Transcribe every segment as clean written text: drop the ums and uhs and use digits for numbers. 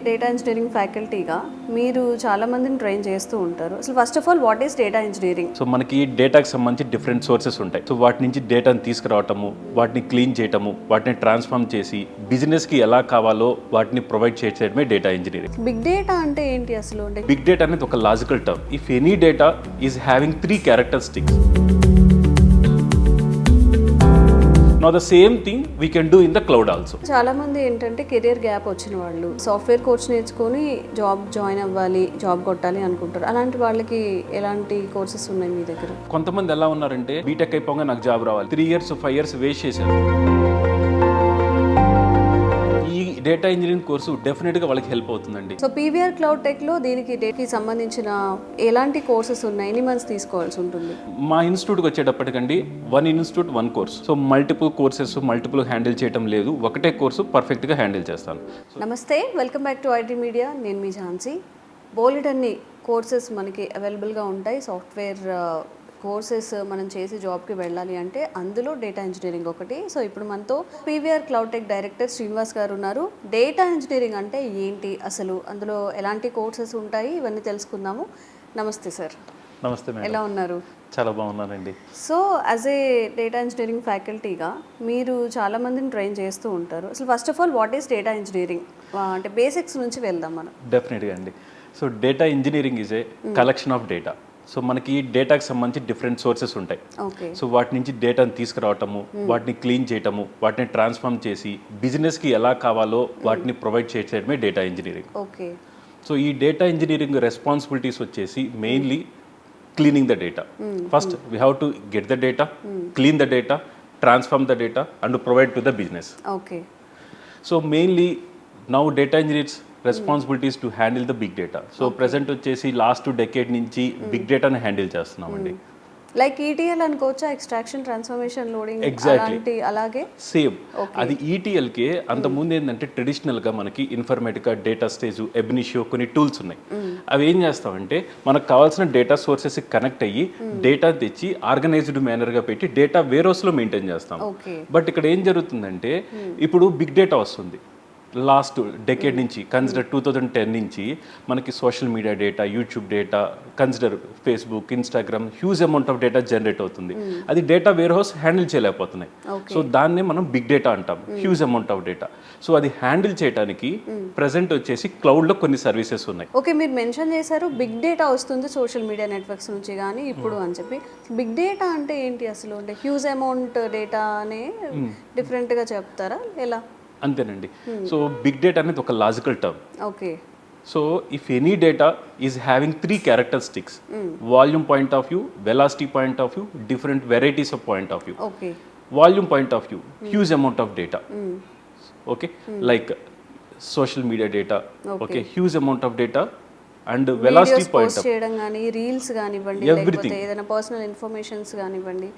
Data engineering ఫ్యాకల్టీగా మీరు చాలా మందిని ట్రైన్ చేస్తూ ఉంటారు. అసలు first of all what is data engineering? So మనకి డేటాకి సంబంధించి డిఫరెంట్ సోర్సెస్ ఉంటాయి. సో వాటి నుంచి డేటాని తీసుకురావటము, వాటిని క్లీన్ చేయటము, వాటిని ట్రాన్స్ఫార్మ్ చేసి బిజినెస్కి ఎలా కావాలో వాటిని ప్రొవైడ్ చేయడమే డేటా ఇంజనీరింగ్. బిగ్ డేటా అంటే ఏంటి అసలు? అంటే బిగ్ డేటా అనేది ఒక logical term. If any data is having 3 characteristics. Now the same thing we can do in the cloud also. చాలా మంది ఏంటంటే కెరియర్ గ్యాప్ వచ్చిన వాళ్ళు సాఫ్ట్వేర్ కోర్స్ నేర్చుకొని జాబ్ జాయిన్ అవ్వాలి, జాబ్ కొట్టాలి అనుకుంటారు. అలాంటి వాళ్ళకి ఎలాంటి కోర్సెస్ ఉన్నాయి మీ దగ్గర? కొంతమంది ఎలా ఉన్నారంటే బీటెక్ అయిపోగా నాకు జాబ్ రావాలి, 3 years 5 years వేస్ట్ చేశారు. ఈ డేటా ఇంజనీరింగ్ కోర్సు డెఫినెట్గా వాళ్ళకి హెల్ప్ అవుతుందండి. సో పీవీఆర్ క్లౌడ్ టెక్లో దీనికి డేటాకి సంబంధించిన ఎలాంటి కోర్సెస్ ఉన్నాయి? ఎన్ని మంత్స్ తీసుకోవాల్సి ఉంటుంది? మా ఇన్స్టిట్యూట్కి వచ్చేటప్పటికండి 1 institute 1 course. So multiple courses multiple handle చేయడం లేదు, ఒకటే కోర్సు పర్ఫెక్ట్గా హ్యాండిల్ చేస్తాను. నమస్తే, welcome back to IT media. నేను మీ ఝాన్సీ. బోలెడన్ని కోర్సెస్ మనకి అవైలబుల్గా ఉంటాయి. సాఫ్ట్వేర్ కోర్సెస్ మనం చేసి జాబ్కి వెళ్ళాలి అంటే అందులో డేటా ఇంజనీరింగ్ ఒకటి. సో ఇప్పుడు మనతో PVR cloud tech director Srinivas గారు ఉన్నారు. డేటా ఇంజనీరింగ్ అంటే ఏంటి, అసలు అందులో ఎలాంటి కోర్సెస్ ఉంటాయి, ఇవన్నీ తెలుసుకుందాము. నమస్తే సార్. నమస్తే మేడం, ఎలా ఉన్నారు? చాలా బాగున్నానండి. So as a data engineering ఫ్యాకల్టీగా మీరు చాలా మందిని ట్రైన్ చేస్తూ ఉంటారు. అసలు first of all what is data engineering? అంటే బేసిక్స్ నుంచి వెళ్దాం మనం. డెఫినెట్గా అండి. So data engineering is a collection of data. So మనకి డేటాకి సంబంధించి డిఫరెంట్ సోర్సెస్ ఉంటాయి. సో వాటి నుంచి డేటాని తీసుకురావటము, వాటిని క్లీన్ చేయటము, వాటిని ట్రాన్స్ఫార్మ్ చేసి బిజినెస్కి ఎలా కావాలో వాటిని ప్రొవైడ్ చేయడమే డేటా ఇంజనీరింగ్. ఓకే. సో ఈ డేటా ఇంజనీరింగ్ రెస్పాన్సిబిలిటీస్ వచ్చేసి mainly cleaning the data. First we have to get the data, clean the data, transform the data and provide to the business. Okay. So mainly now data engineers responsibilities to handle the big data. So present వచ్చేసి last decade నుంచి big డేటాని handle చేస్తున్నామండి. Like ETL అనుకోవచ్చా? Extraction, transformation, loading. Exactly అలాగే same. అది ఈటీఎల్కే అంతకుముందు ఏంటంటే ట్రెడిషనల్గా మనకి ఇన్ఫర్మేటికా, డేటా స్టేజ్, ఎబ్నిషియో కొన్ని టూల్స్ ఉన్నాయి. అవి ఏం చేస్తామంటే మనకు కావాల్సిన డేటా సోర్సెస్కి కనెక్ట్ అయ్యి డేటా తెచ్చి ఆర్గనైజ్డ్ మేనర్గా పెట్టి డేటా వేర్ హౌస్లో మెయింటైన్ చేస్తాం. బట్ ఇక్కడ ఏం జరుగుతుందంటే ఇప్పుడు బిగ్ డేటా వస్తుంది. లాస్ట్ డెకేడ్ నుంచి కన్సిడర్ 2010 నుంచి మనకి social media data, YouTube data, consider Facebook, Instagram, huge amount of data generate అవుతుంది. అది డేటా వేర్ హౌస్ హ్యాండిల్ చేయలేకపోతున్నాయి. సో దాన్నే మనం బిగ్ డేటా అంటాం, huge amount of data. So అది హ్యాండిల్ చేయడానికి ప్రెసెంట్ వచ్చేసి క్లౌడ్లో కొన్ని సర్వీసెస్ ఉన్నాయి. ఓకే, మీరు మెన్షన్ చేశారు బిగ్ డేటా వస్తుంది సోషల్ మీడియా నెట్వర్క్స్ నుంచి కానీ ఇప్పుడు అని చెప్పి. బిగ్ డేటా అంటే ఏంటి అసలు? అంటే హ్యూజ్ అమౌంట్ డేటా అనే డిఫరెంట్గా చెప్తారా ఎలా? అంతేనండి. సో బిగ్ డేటా అనేది ఒక logical term. Okay. So if any data is having 3 characteristics, volume point of view, velocity point of view, different varieties of point of view. Okay. Volume point of view, huge amount of data. Okay, like social media data. Okay, huge amount of data. And velocity point of చేయడం కానీ, reels కానివ్వండి, లేకపోతే ఏదైనా personal informations కానివ్వండి,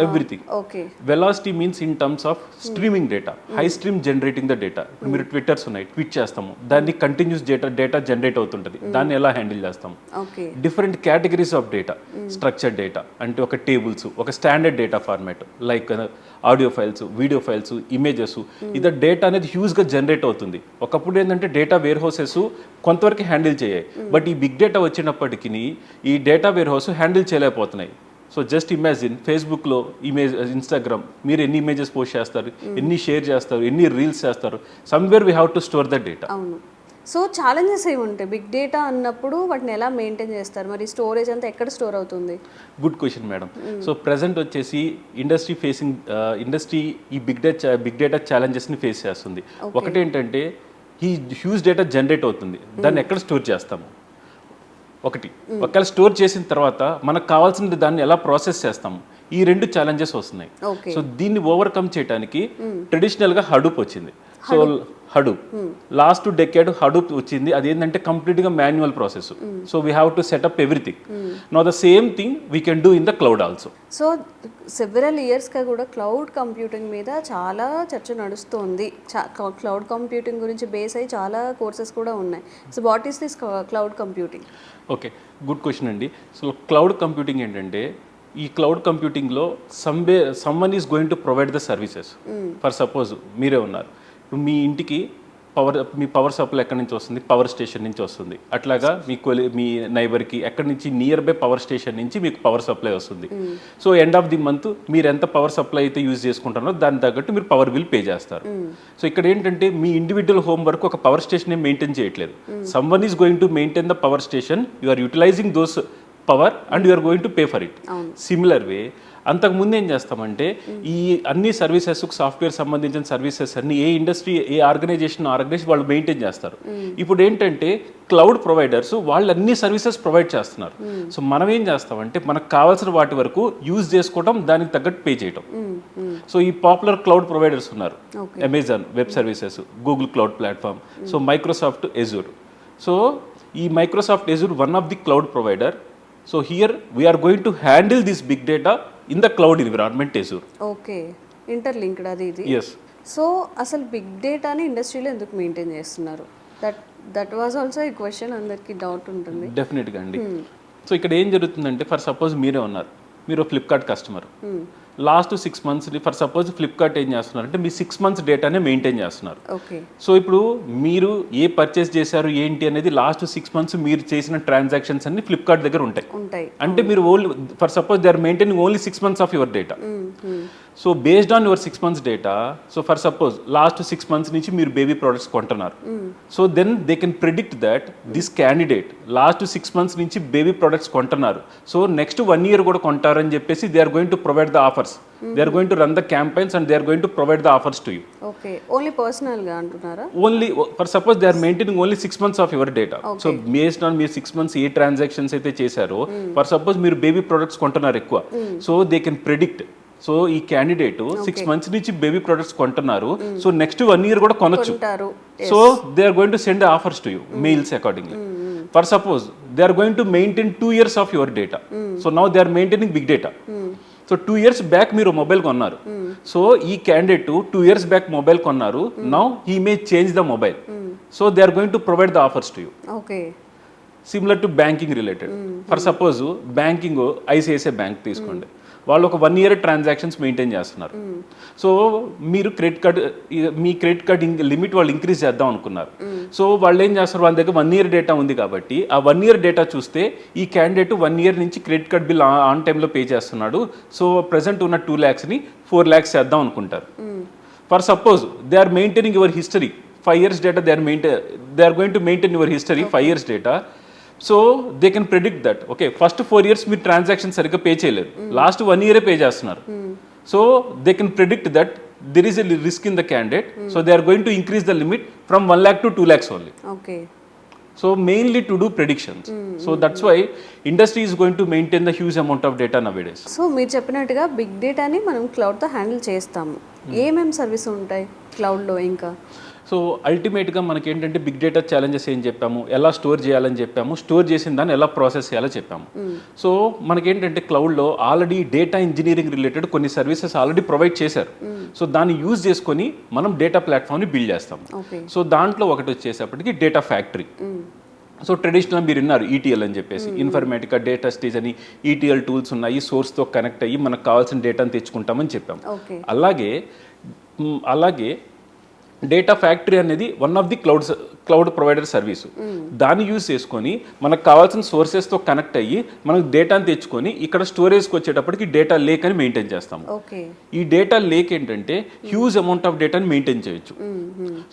everything. Okay. Velocity means in terms of streaming data, high stream generating the data. మీరు tweeters ఉన్నాయి, tweet చేస్తాము, దాన్ని కంటిన్యూస్ డేటా జనరేట్ అవుతుంటుంది, దాన్ని ఎలా హ్యాండిల్ చేస్తాము. Different categories of data, structured data అంటే ఒక టేబుల్స్, ఒక standard data format like audio files, video files, images. ఇది డేటా అనేది హ్యూజ్గా జనరేట్ అవుతుంది. ఒకప్పుడు ఏంటంటే డేటా వేర్ హౌసెస్ కొంతవరకు హ్యాండిల్ చేయాయి, బట్ ఈ బిగ్ డేటా వచ్చినప్పటికీ ఈ డేటా వేర్ హౌస్ హ్యాండిల్ చేయలేకపోతున్నాయి. సో జస్ట్ ఇమాజిన్ ఫేస్బుక్లో ఇమేజ్, ఇన్స్టాగ్రామ్, మీరు ఎన్ని ఇమేజెస్ పోస్ట్ చేస్తారు, ఎన్ని షేర్ చేస్తారు, ఎన్ని రీల్స్ చేస్తారు, somewhere we have to store the data. అవును. సో ఛాలెంజెస్ ఏమి ఉంటాయి బిగ్ డేటా అన్నప్పుడు? వాటిని ఎలా మెయింటైన్ చేస్తారు? మరి స్టోరేజ్ అంతా ఎక్కడ స్టోర్ అవుతుంది? Good question madam. So present వచ్చేసి ఇండస్ట్రీ ఈ బిగ్ డేటా ఛాలెంజెస్ని ఫేస్ చేస్తుంది. ఒకటేంటంటే ఈ హ్యూజ్ డేటా జనరేట్ అవుతుంది, దాన్ని ఎక్కడ స్టోర్ చేస్తాము? ఒకవేళ స్టోర్ చేసిన తర్వాత మనకు కావాల్సిన దాన్ని ఎలా ప్రాసెస్ చేస్తాము? ఈ 2 ఛాలెంజెస్ వస్తున్నాయి. సో దీన్ని ఓవర్కమ్ చేయడానికి ట్రెడిషనల్గా హడూప్ వచ్చింది. So Hadoop last decade Hadoop వచ్చింది. అదేంటంటే కంప్లీట్గా manual process. So we have to set up everything. Now the same thing we can do in the cloud also. So several ఇయర్స్గా కూడా క్లౌడ్ కంప్యూటింగ్ మీద చాలా చర్చ నడుస్తుంది. క్లౌడ్ కంప్యూటింగ్ గురించి బేస్ అయ్యి చాలా కోర్సెస్ కూడా ఉన్నాయి. So what is this cloud computing? Okay, good question అండి. సో క్లౌడ్ కంప్యూటింగ్ ఏంటంటే ఈ క్లౌడ్ కంప్యూటింగ్లో someone is going to provide the services. For suppose మీరే ఉన్నారు, ఇప్పుడు మీ ఇంటికి మీ పవర్ సప్లై ఎక్కడి నుంచి వస్తుంది, పవర్ స్టేషన్ నుంచి వస్తుంది. అట్లాగా మీ నైబర్కి ఎక్కడి నుంచి నియర్ బై పవర్ స్టేషన్ నుంచి మీకు పవర్ సప్లై వస్తుంది. So end of the month మీరు ఎంత పవర్ సప్లై అయితే యూజ్ చేసుకుంటారో దాని తగ్గట్టు మీరు పవర్ బిల్ పే చేస్తారు. సో ఇక్కడ ఏంటంటే మీ ఇండివిజువల్ హోమ్ వరకు ఒక పవర్ స్టేషన్ మెయింటైన్ చేయట్లేదు. Someone is going to maintain the power station, you are utilising those power and you are going to pay for it. Similar way అంతకుముందు ఏం చేస్తామంటే ఈ అన్ని సర్వీసెస్, సాఫ్ట్వేర్ సంబంధించిన సర్వీసెస్ అన్ని ఏ ఇండస్ట్రీ, ఏ ఆర్గనైజేషన్ వాళ్ళు maintain చేస్తారు. ఇప్పుడు ఏంటంటే క్లౌడ్ ప్రొవైడర్స్ వాళ్ళు అన్ని సర్వీసెస్ ప్రొవైడ్ చేస్తున్నారు. సో మనం ఏం చేస్తామంటే మనకు కావాల్సిన వాటి వరకు యూజ్ చేసుకోవడం, దానికి తగ్గట్టు పే చేయడం. సో ఈ పాపులర్ క్లౌడ్ ప్రొవైడర్స్ ఉన్నారు, Amazon web services, Google cloud platform, so Microsoft Azure. So ఈ Microsoft Azure one of the cloud provider. So here we are going to handle this big data in the cloud environment Azure. Okay, interlinked అది ఇది. Yes. So అసలు big డేటాని ఇండస్ట్రీలో ఎందుకు maintain చేస్తున్నారు? That was also ఈ question, అందరికీ doubt ఉంటుంది. డెఫినెట్గా అండి. సో ఇక్కడ ఏం జరుగుతుందంటే ఫర్ సపోజ్ మీరే ఉన్నారు, మీరు Flipkart customer. Last 6 months for suppose Flipkart ఏం చేస్తున్నారు అంటే మీ 6 months డేటానే మెయింటైన్ చేస్తున్నారు. సో ఇప్పుడు మీరు ఏ పర్చేస్ చేశారు ఏంటి అనేది లాస్ట్ 6 months మీరు చేసిన ట్రాన్సాక్షన్స్ అన్ని ఫ్లిప్కార్ట్ దగ్గర ఉంటాయి. అంటే మీరు only for suppose they are maintaining only 6 months of your data. So based on your 6 months data, so for suppose last 6 months నుంచి మీరు బేబీ ప్రోడక్ట్స్ కొంటున్నారు. So then they can predict that this candidate last 6 months నుంచి baby products కొంటున్నారు. So next 1 year కూడా కొంటారని చెప్పేసి they are going to provide the offers, they are going to run the campaigns and they are going to provide the offers to you. Okay, only personal గా అంటున్నారా? Only for suppose they are maintaining only 6 months of your data. So based on మీరు 6 months ఏ transactions అయితే చేశారో, for suppose మీరు baby products కొంటున్నారు ఎక్కువ, so they can predict. So ఈ క్యాండిడేట్ 6 months నుంచి బేబీ ప్రొడక్ట్స్ కొంటున్నారు, సో నెక్స్ట్ 1 year కూడా కొనొచ్చు. So they are going to send offers to you, mails accordingly. For suppose they are going to maintain 2 years of your data. So now they are maintaining big data. So 2 years back మీరు mobile కొన్నారు. So ఈ candidate 2 years back mobile కొన్నారు, now he may change the mobile. So they are going to provide the offers to you. Okay, similar to banking related. For suppose banking ICICI bank తీసుకోండి, వాళ్ళు ఒక 1 year transactions maintain చేస్తున్నారు. So మీరు మీ credit card limit వాళ్ళు increase చేద్దాం అనుకున్నారు. So వాళ్ళు ఏం చేస్తారు, వాళ్ళ దగ్గర 1 year డేటా ఉంది కాబట్టి ఆ 1 year డేటా చూస్తే ఈ క్యాండిడేట్ 1 year నుంచి క్రెడిట్ కార్డ్ బిల్ ఆన్ టైంలో పే చేస్తున్నాడు. సో ప్రజెంట్ ఉన్న 2 lakhsని 4 lakhs చేద్దాం అనుకుంటారు. For suppose they are maintaining your history 5 years data, they are going to maintain your history 5 years data. So they can predict that okay first 4 years మీరు transaction సరిగ్గా pay చేయలేదు, last 1 year pay చేస్తున్నారు. So they can predict that there is a risk in the candidate, so they are going to increase the limit from 1 lakh to 2 lakhs only. Okay. So mainly to do predictions. So that's why industry is going to maintain the huge amount of data nowadays. So మీరు చెప్పినట్టుగా big డేటాని మనం క్లౌడ్తో handle చేస్తాము. ఏమేమి service ఉంటాయి క్లౌడ్లో? ఇంకా so అల్టిమేట్గా మనకి ఏంటంటే బిగ్ డేటా ఛాలెంజెస్ ఏం చెప్పాము, ఎలా స్టోర్ చేయాలని చెప్పాము, స్టోర్ చేసిన దాన్ని ఎలా ప్రాసెస్ చేయాలో చెప్పాము. సో మనకేంటంటే క్లౌడ్లో ఆల్రెడీ డేటా ఇంజనీరింగ్ రిలేటెడ్ కొన్ని సర్వీసెస్ ఆల్రెడీ ప్రొవైడ్ చేశారు. సో దాన్ని యూజ్ చేసుకొని మనం డేటా ప్లాట్ఫామ్ని బిల్డ్ చేస్తాము. సో దాంట్లో ఒకటి వచ్చేసేపటికి డేటా ఫ్యాక్టరీ. సో ట్రెడిషనల్ మీరు విన్నారు ఈటీఎల్ అని చెప్పేసి, ఇన్ఫర్మేటికా డేటా స్టేజ్ అని ఈటీఎల్ టూల్స్ ఉన్నాయి, సోర్స్తో కనెక్ట్ అయ్యి మనకు కావాల్సిన డేటాను తెచ్చుకుంటామని చెప్పాము. అలాగే డేటా ఫ్యాక్టరీ అనేది one of the cloud provider service. దాన్ని యూజ్ చేసుకొని మనకు కావాల్సిన సోర్సెస్తో కనెక్ట్ అయ్యి మనకు డేటాను తెచ్చుకొని ఇక్కడ స్టోరేజ్కి వచ్చేటప్పటికి డేటా లేక్ అని మెయింటైన్ చేస్తాము. ఈ డేటా లేక్ ఏంటంటే హ్యూజ్ అమౌంట్ ఆఫ్ డేటాని మెయింటైన్ చేయొచ్చు.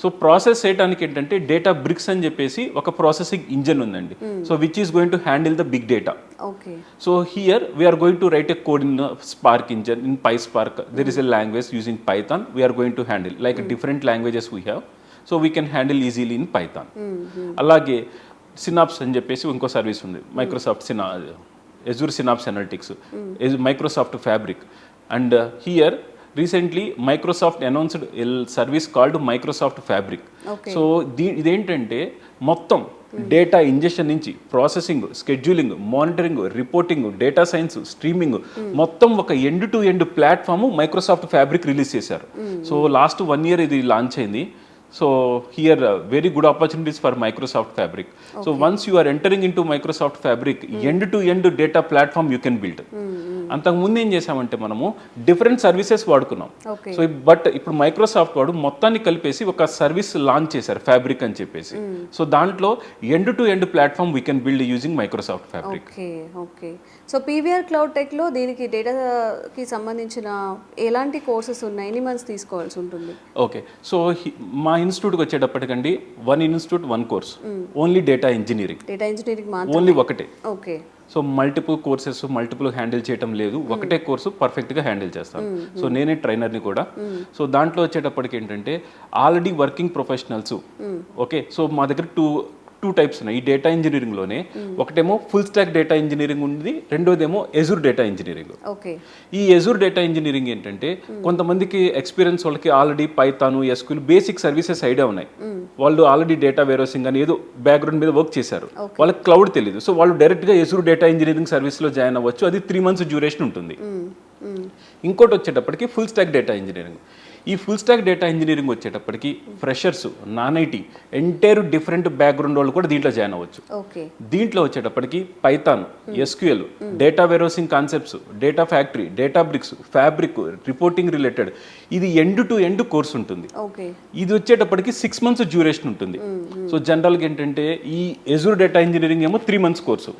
సో ప్రాసెస్ చేయడానికి ఏంటంటే డేటా బ్రిక్స్ అని చెప్పేసి ఒక ప్రాసెసింగ్ ఇంజన్ ఉందండి. So which is going to handle the big data. So here we are going to write a code in Spark engine, in PySpark. There is a language using Python. We are going to handle like different languages we have. So we can handle easily in Python. అలాగే Synapse అని చెప్పేసి ఇంకో service ఉంది, Microsoft Azure Synapse Analytics, Microsoft Fabric. And here recently Microsoft announced a service called Microsoft Fabric. So ఇదేంటంటే మొత్తం data injection నుంచి processing, scheduling, monitoring, reporting, data science, streaming మొత్తం ఒక end to end platform Microsoft fabric release చేశారు. So last 1 year ఇది launch అయింది. So here very good opportunities for Microsoft Fabric. So once you are entering into Microsoft Fabric, end-to-end data platform you can build. అంతకు ముందు ఏం చేసామంటే మనము different services వాడుకున్నాం. Okay so but ఇప్పుడు Microsoft వాడు మొత్తాన్ని కలిపేసి ఒక సర్వీస్ లాంచ్ చేశారు ఫ్యాబ్రిక్ అని చెప్పేసి. సో దాంట్లో end to end platform we can build using Microsoft Fabric. Okay okay so PVR cloud టెక్లో దీనికి డేటాకి సంబంధించిన ఎలాంటి కోర్సెస్ ఉన్నాయి, ఎన్ని మంత్స్ తీసుకోవాల్సి ఉంటుంది? ఓకే సో మా ఇన్స్టిట్యూట్కి వచ్చేటప్పటికండి 1 institute 1 course, only data engineering. Data engineering మాత్రం ఓన్లీ ఒకటే. Okay so multiple courses multiple handle చేయటం లేదు, ఒకటే కోర్సు పర్ఫెక్ట్గా హ్యాండిల్ చేస్తాను. సో నేనే ట్రైనర్ని కూడా. సో దాంట్లో వచ్చేటప్పటికి ఏంటంటే already working professionals. Okay so మా దగ్గర టూ టైప్స్ ఉన్నాయి ఈ డేటా ఇంజనీరింగ్లోనే. ఒకటేమో ఫుల్ స్టాక్ డేటా ఇంజనీరింగ్ ఉంది, రెండోదేమో ఎజూర్ డేటా ఇంజనీరింగ్. ఓకే ఈ ఎజూర్ డేటా ఇంజనీరింగ్ ఏంటంటే కొంతమందికి ఎక్స్పీరియన్స్ వాళ్ళకి already Python, SQL basic services idea ఉన్నాయి, వాళ్ళు ఆల్రెడీ డేటా వేర్హౌసింగ్ అని ఏదో బ్యాక్గ్రౌండ్ మీద వర్క్ చేశారు, వాళ్ళకి క్లౌడ్ తెలియదు. సో వాళ్ళు డైరెక్ట్గా ఎజూర్ డేటా ఇంజనీరింగ్ సర్వీస్లో జాయిన్ అవ్వచ్చు, అది 3 months డ్యూరేషన్ ఉంటుంది. ఇంకోటి వచ్చేటప్పటికి ఫుల్ స్టాక్ డేటా ఇంజనీరింగ్. ఈ ఫుల్ స్టాక్ డేటా ఇంజనీరింగ్ వచ్చేటప్పటికి freshers, non IT, entire different background వాళ్ళు కూడా దీంట్లో జాయిన్ అవ్వచ్చు. ఓకే దీంట్లో వచ్చేటప్పటికి Python, SQL, data warehousing concepts, data factory, Databricks, Fabric, reporting related, ఇది ఎండ్ టు ఎండ్ కోర్స్ ఉంటుంది. ఓకే ఇది వచ్చేటప్పటికి 6 months డ్యూరేషన్ ఉంటుంది. సో జనరల్గా ఏంటంటే ఈ ఎజూర్ డేటా ఇంజనీరింగ్ ఏమో 3 months course.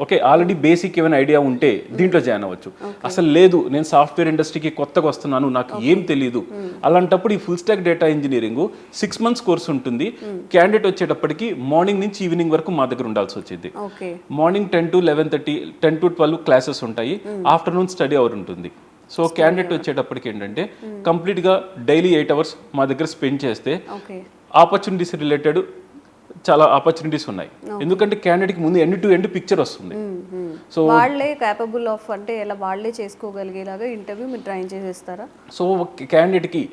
Okay already basic ఏమైనా ఐడియా ఉంటే దీంట్లో జాయిన్ అవ్వచ్చు. అసలు లేదు నేను సాఫ్ట్వేర్ ఇండస్ట్రీకి కొత్తగా వస్తున్నాను, నాకు ఏం తెలియదు, అలాంటప్పుడు ఈ full stack data engineering 6 months course ఉంటుంది. క్యాండిడేట్ వచ్చేటప్పటికి మార్నింగ్ నుంచి ఈవినింగ్ వరకు మా దగ్గర ఉండాల్సి వచ్చింది. మార్నింగ్ 10 to 11:30, 10 to 12 క్లాసెస్ ఉంటాయి, ఆఫ్టర్నూన్ స్టడీ అవర్ ఉంటుంది. సో క్యాండిడేట్ వచ్చేటప్పటికి ఏంటంటే కంప్లీట్గా డైలీ 8 hours మా దగ్గర స్పెండ్ చేస్తే ఆపర్చునిటీస్ రిలేటెడ్ చాలా ఆపర్చునిటీస్ ఉన్నాయి. ఎందుకంటే క్యాండిడేట్కి ముందు ఎండ్ టు ఎండ్ పిక్చర్ వస్తుంది. సో వాళ్ళే కేపబుల్ ఆఫ్ అంటే ఎలా వాళ్ళే చేసుకోగలిగేలాగా ఇంటర్వ్యూ మీరు ట్రైన్ చేసేస్తారా? సో క్యాండిడేట్కి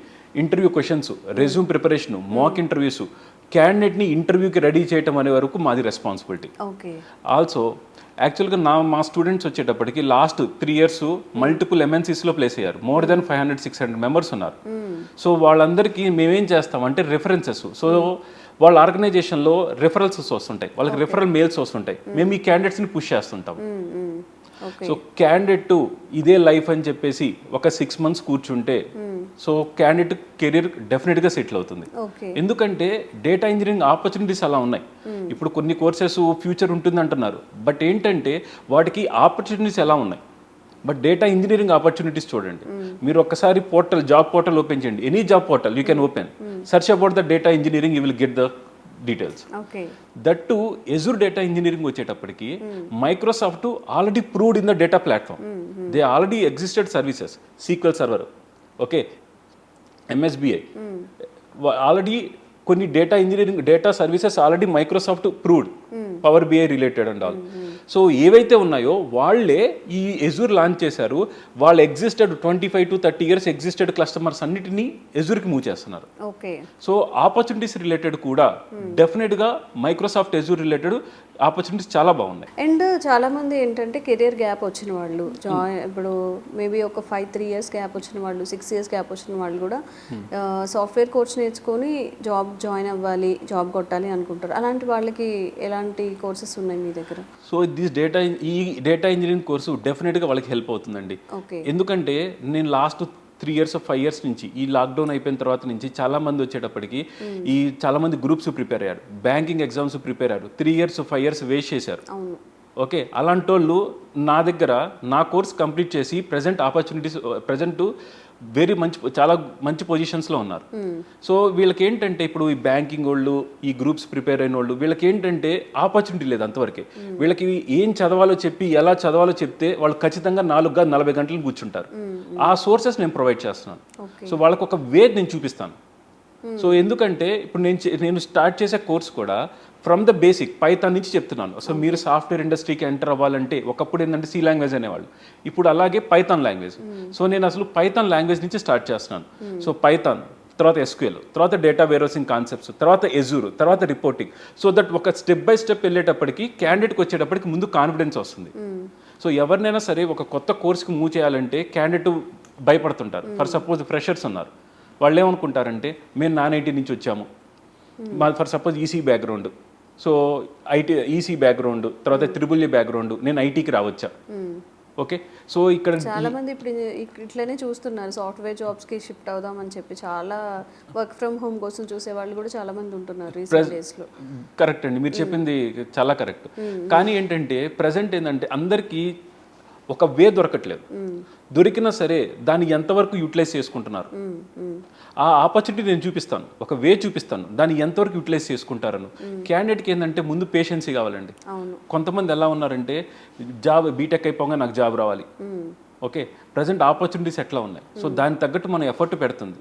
interview questions, resume preparation, mock interviews, క్యాండిడేట్ని ఇంటర్వ్యూకి రెడీ చేయడం అనే వరకు మాది రెస్పాన్సిబిలిటీ. ఓకే ఆల్సో యాక్చువల్గా మా స్టూడెంట్స్ వచ్చేటప్పటికి లాస్ట్ 3 years మల్టిపుల్ MNCస్లో ప్లేస్ అయ్యారు. మోర్ దెన్ 500-600 members ఉన్నారు. సో వాళ్ళందరికీ మేమేం చేస్తామంటే రెఫరెన్సెస్. సో వాళ్ళ ఆర్గనైజేషన్లో రెఫరల్స్ వస్తుంటాయి, వాళ్ళకి రెఫరల్ మెయిల్స్ వస్తుంటాయి, మేము ఈ క్యాండిడేట్స్ని పుష్ చేస్తుంటాం. సో క్యాండిడేట్ ఇదే లైఫ్ అని చెప్పేసి ఒక 6 months కూర్చుంటే సో క్యాండిడేట్ కెరీర్ డెఫినెట్గా సెటిల్ అవుతుంది. ఎందుకంటే డేటా ఇంజనీరింగ్ ఆపర్చునిటీస్ అలా ఉన్నాయి. ఇప్పుడు కొన్ని కోర్సెస్ ఫ్యూచర్ ఉంటుంది అంటున్నారు, బట్ ఏంటంటే వాటికి ఆపర్చునిటీస్ ఎలా ఉన్నాయి. బట్ డేటా ఇంజనీరింగ్ ఆపర్చునిటీస్ చూడండి, మీరు ఒక్కసారి జాబ్ పోర్టల్ ఓపెన్ చేయండి, any job portal you can open, search about the data engineering, you will get the details. That to Azure data engineering వచ్చేటప్పటికి Microsoft already proved in the data platform. They already existed services, SQL server, okay MSBI, already కొన్ని data engineering data services already Microsoft proved, power BI related and all. So ఏవైతే ఉన్నాయో వాళ్ళే ఈ Azure launch చేశారు. వాళ్ళు existed 25 to 30 years existed customers అన్నిటినీ ఎజూర్కి move చేస్తున్నారు. So opportunities related కూడా డెఫినెట్గా మైక్రోసాఫ్ట్ ఎజూర్ రిలేటెడ్ ఆపర్చునిటీస్ చాలా బాగున్నాయి. అండ్ చాలామంది ఏంటంటే కెరియర్ గ్యాప్ వచ్చిన వాళ్ళు ఇప్పుడు మేబీ ఒక 3 years గ్యాప్ వచ్చిన వాళ్ళు, 6 years గ్యాప్ వచ్చిన వాళ్ళు కూడా సాఫ్ట్వేర్ కోర్స్ నేర్చుకొని జాయిన్ అవ్వాలి, జాబ్ కొట్టాలి అనుకుంటారు. అలాంటి వాళ్ళకి ఎలాంటి కోర్సెస్ ఉన్నాయి మీ దగ్గర? సో ఈ డేటా ఇంజనీరింగ్ కోర్సు డెఫినెట్గా వాళ్ళకి హెల్ప్ అవుతుందండి. ఎందుకంటే నేను లాస్ట్ 3 years 5 years నుంచి ఈ లాక్డౌన్ అయిపోయిన తర్వాత నుంచి చాలా మంది వచ్చేటప్పటికి చాలా మంది గ్రూప్స్ ప్రిపేర్ అయ్యారు, బ్యాంకింగ్ ఎగ్జామ్స్ ప్రిపేర్ అయ్యారు, 3 years 5 years వేస్ట్ చేశారు. ఓకే అలాంటి వాళ్ళు నా దగ్గర నా కోర్స్ కంప్లీట్ చేసి ప్రజెంట్ చాలా మంచి పొజిషన్స్లో ఉన్నారు. సో వీళ్ళకి ఏంటంటే ఇప్పుడు ఈ బ్యాంకింగ్ వాళ్ళు, ఈ గ్రూప్స్ ప్రిపేర్ అయిన వాళ్ళు, వీళ్ళకి ఏంటంటే ఆపర్చునిటీ లేదు అంతవరకే. వీళ్ళకి ఏం చదవాలో చెప్పి ఎలా చదవాలో చెప్తే వాళ్ళు ఖచ్చితంగా 40 గంటలు కూర్చుంటారు. ఆ సోర్సెస్ నేను ప్రొవైడ్ చేస్తున్నాను. సో వాళ్ళకి ఒక వే నేను చూపిస్తాను. సో ఎందుకంటే ఇప్పుడు నేను స్టార్ట్ చేసే కోర్స్ కూడా ఫ్రమ్ ద బేసిక్ పైథాన్ నుంచి చెప్తున్నాను. సో మీరు సాఫ్ట్వేర్ ఇండస్ట్రీకి ఎంటర్ అవ్వాలంటే ఒకప్పుడు ఏంటంటే C లాంగ్వేజ్ అనేవాళ్ళు, ఇప్పుడు అలాగే పైథాన్ లాంగ్వేజ్. సో నేను అసలు పైథాన్ లాంగ్వేజ్ నుంచి స్టార్ట్ చేస్తున్నాను. సో పైథాన్ తర్వాత SQL, తర్వాత డేటా వేర్హౌసింగ్ కాన్సెప్ట్స్, తర్వాత ఎజూర్, తర్వాత రిపోర్టింగ్. సో దట్ ఒక స్టెప్ బై స్టెప్ వెళ్ళేటప్పటికి క్యాండిడేట్కి వచ్చేటప్పటికి ముందు కాన్ఫిడెన్స్ వస్తుంది. సో ఎవరినైనా సరే ఒక కొత్త కోర్స్కి మూవ్ చేయాలంటే క్యాండిడేట్ భయపడుతుంటారు. ఫర్ సపోజ్ ఫ్రెషర్స్ ఉన్నారు, వాళ్ళు ఏమనుకుంటారంటే మేము నాన్ ఐటీ నుంచి వచ్చాము, మా for suppose EC background, so EC background, తర్వాత త్రిబుల్ బ్యాక్గ్రౌండ్, నేను ఐటీకి రావచ్చా? ఓకే, సో ఇక్కడ చాలా మంది ఇప్పుడు ఇట్లనే చూస్తున్నారు, సాఫ్ట్వేర్ జాబ్స్ కి షిఫ్ట్ అవుదామని చెప్పి చాలా వర్క్ ఫ్రమ్ హోమ్ కోసం చూసే వాళ్ళు కూడా చాలా మంది ఉంటున్నారు రీసెంట్ డేస్ లో. కరెక్ట్ అండి, మీరు చెప్పింది చాలా కరెక్ట్. కానీ ఏంటంటే ప్రజెంట్ ఏంటంటే అందరికీ ఒక వే దొరకట్లేదు. దొరికినా సరే దాన్ని ఎంతవరకు యూటిలైజ్ చేసుకుంటున్నారు, ఆ ఆపర్చునిటీ నేను చూపిస్తాను, ఒక వే చూపిస్తాను, దాన్ని ఎంతవరకు యూటిలైజ్ చేసుకుంటారను. క్యాండిడేట్కి ఏంటంటే ముందు పేషెన్సీ కావాలండి. కొంతమంది ఎలా ఉన్నారంటే జాబ్ బీటెక్ అయిపోగా నాకు జాబ్ రావాలి, ఓకే, ప్రజెంట్ ఆపర్చునిటీస్ ఎట్లా ఉన్నాయి, సో దానికి తగ్గట్టు మనం ఎఫర్ట్ పెడుతుంది.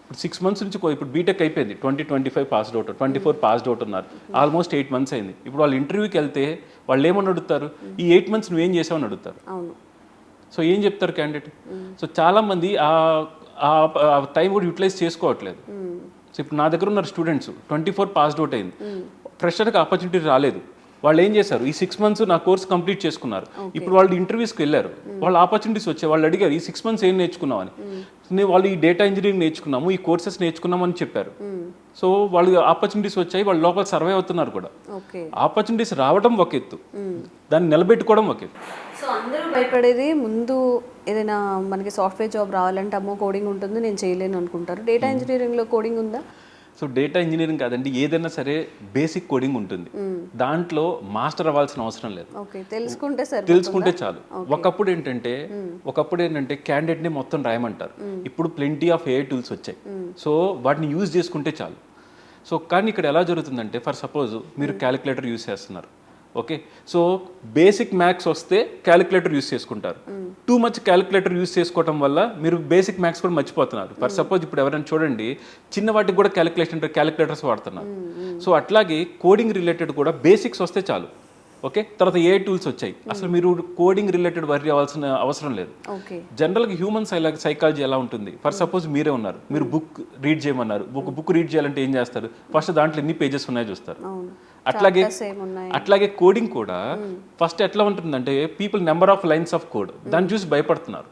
ఇప్పుడు 6 months నుంచి ఇప్పుడు బీటెక్ అయిపోయింది, 2025 పాస్డ్ అవుట్, 24 పాస్డ్ అవుట్ ఉన్నారు, ఆల్మోస్ట్ 8 months అయింది. ఇప్పుడు వాళ్ళు ఇంటర్వ్యూకి వెళ్తే వాళ్ళు ఏమని అడుగుతారు, ఈ 8 months నువ్వేం చేసావని అడుగుతారు. సో ఏం చెప్తారు క్యాండిడేట్? సో చాలామంది ఆ టైం కూడా యూటిలైజ్ చేసుకోవట్లేదు. సో ఇప్పుడు నా దగ్గర ఉన్న స్టూడెంట్స్ 24 పాస్డ్ అవుట్ అయింది, ఫ్రెషర్కి ఆపర్చునిటీ రాలేదు. వాళ్ళు ఏం చేశారు, ఈ 6 months నా కోర్స్ కంప్లీట్ చేసుకున్నారు. ఇప్పుడు వాళ్ళు ఇంటర్వ్యూస్కి వెళ్ళారు, వాళ్ళు ఆపర్చునిటీస్ వచ్చాయి, వాళ్ళు అడిగారు ఈ 6 months ఏం నేర్చుకున్నామని. వాళ్ళు ఈ డేటా ఇంజనీరింగ్ నేర్చుకున్నాము, ఈ కోర్సెస్ నేర్చుకున్నామని చెప్పారు. సో వాళ్ళు ఆపర్చునిటీస్ వచ్చాయి, వాళ్ళు లోపల సర్వే అవుతున్నారు కూడా. ఆపర్చునిటీస్ రావడం ఒక ఎత్తు, దాన్ని నిలబెట్టుకోవడం ఒక ఎత్తు. సో అందరూ భయపడేది ముందు ఏదైనా మనకి సాఫ్ట్వేర్ జాబ్ రావాలంటే అమ్మో కోడింగ్ ఉంటుంది నేను చేయలేను అనుకుంటారు. డేటా ఇంజనీరింగ్లో కోడింగ్ ఉందా? సో డేటా ఇంజనీరింగ్ కాదండి, ఏదైనా సరే బేసిక్ కోడింగ్ ఉంటుంది, దాంట్లో మాస్టర్ అవ్వాల్సిన అవసరం లేదు, తెలుసుకుంటే చాలు. ఒకప్పుడు ఏంటంటే క్యాండిడేట్ని మొత్తం రాయమంటారు, ఇప్పుడు ప్లెంటీ ఆఫ్ ఏఐ టూల్స్ వచ్చాయి, సో వాటిని యూజ్ చేసుకుంటే చాలు. సో కానీ ఇక్కడ ఎలా జరుగుతుందంటే ఫర్ సపోజ్ మీరు క్యాలిక్యులేటర్ యూజ్ చేస్తున్నారు, ఓకే, సో బేసిక్ మ్యాథ్స్ వస్తే క్యాలిక్యులేటర్ యూస్ చేసుకుంటారు. టూ మచ్ క్యాలిక్యులేటర్ యూస్ చేసుకోవడం వల్ల మీరు బేసిక్ మ్యాథ్స్ కూడా మర్చిపోతున్నారు. ఫర్ సపోజ్ ఇప్పుడు ఎవరైనా చూడండి, చిన్న వాటికి కూడా క్యాలిక్యులేటర్స్ వాడుతున్నారు. సో అట్లాగే కోడింగ్ రిలేటెడ్ కూడా బేసిక్స్ వస్తే చాలు, ఓకే. తర్వాత ఏ టూల్స్ వచ్చాయి, అసలు మీరు కోడింగ్ రిలేటెడ్ వర్రీ అవ్వాల్సిన అవసరం లేదు. జనరల్గా హ్యూమన్ సైకాలజీ ఎలా ఉంటుంది, ఫర్ సపోజ్ మీరే ఉన్నారు, మీరు బుక్ రీడ్ చేయమన్నారు, బుక్ రీడ్ చేయాలంటే ఏం చేస్తారు, ఫస్ట్ దాంట్లో ఎన్ని పేజెస్ ఉన్నాయో చూస్తారు. అట్లాగే కోడింగ్ కూడా ఫస్ట్ ఎట్లా ఉంటుందంటే people number of lines of code, దాన్ని చూసి భయపడుతున్నారు.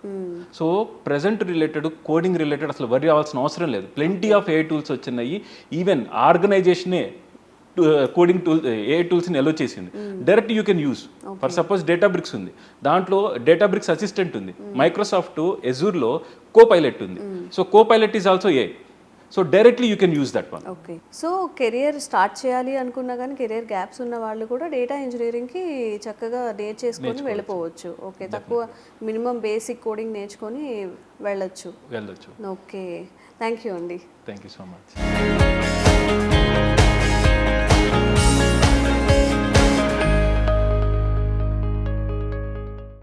So present related coding related అసలు వర్రీ అవ్వాల్సిన అవసరం లేదు, ప్లెంటీ ఆఫ్ ఏ టూల్స్ వచ్చినాయి. ఈవెన్ ఆర్గనైజేషనే కోడింగ్ టూల్ ఏ టూల్స్ని ఎలో చేసింది, direct you can use. For suppose Databricks ఉంది, దాంట్లో డేటాబ్రిక్స్ అసిస్టెంట్ ఉంది, మైక్రోసాఫ్ట్ ఎజూర్లో కోపైలట్ ఉంది. సో Copilot is also a, so directly you can use that one. Okay, so career start చేయాలి అనుకున్నా కానీ కెరియర్ గ్యాప్స్ ఉన్న వాళ్ళు కూడా డేటా ఇంజనీరింగ్కి చక్కగా నేర్చేసుకొని వెళ్ళిపోవచ్చు. ఓకే, తక్కువ మినిమం బేసిక్ కోడింగ్ నేర్చుకొని వెళ్ళొచ్చు. ఓకే, థ్యాంక్ యూ అండి. Thank you so much.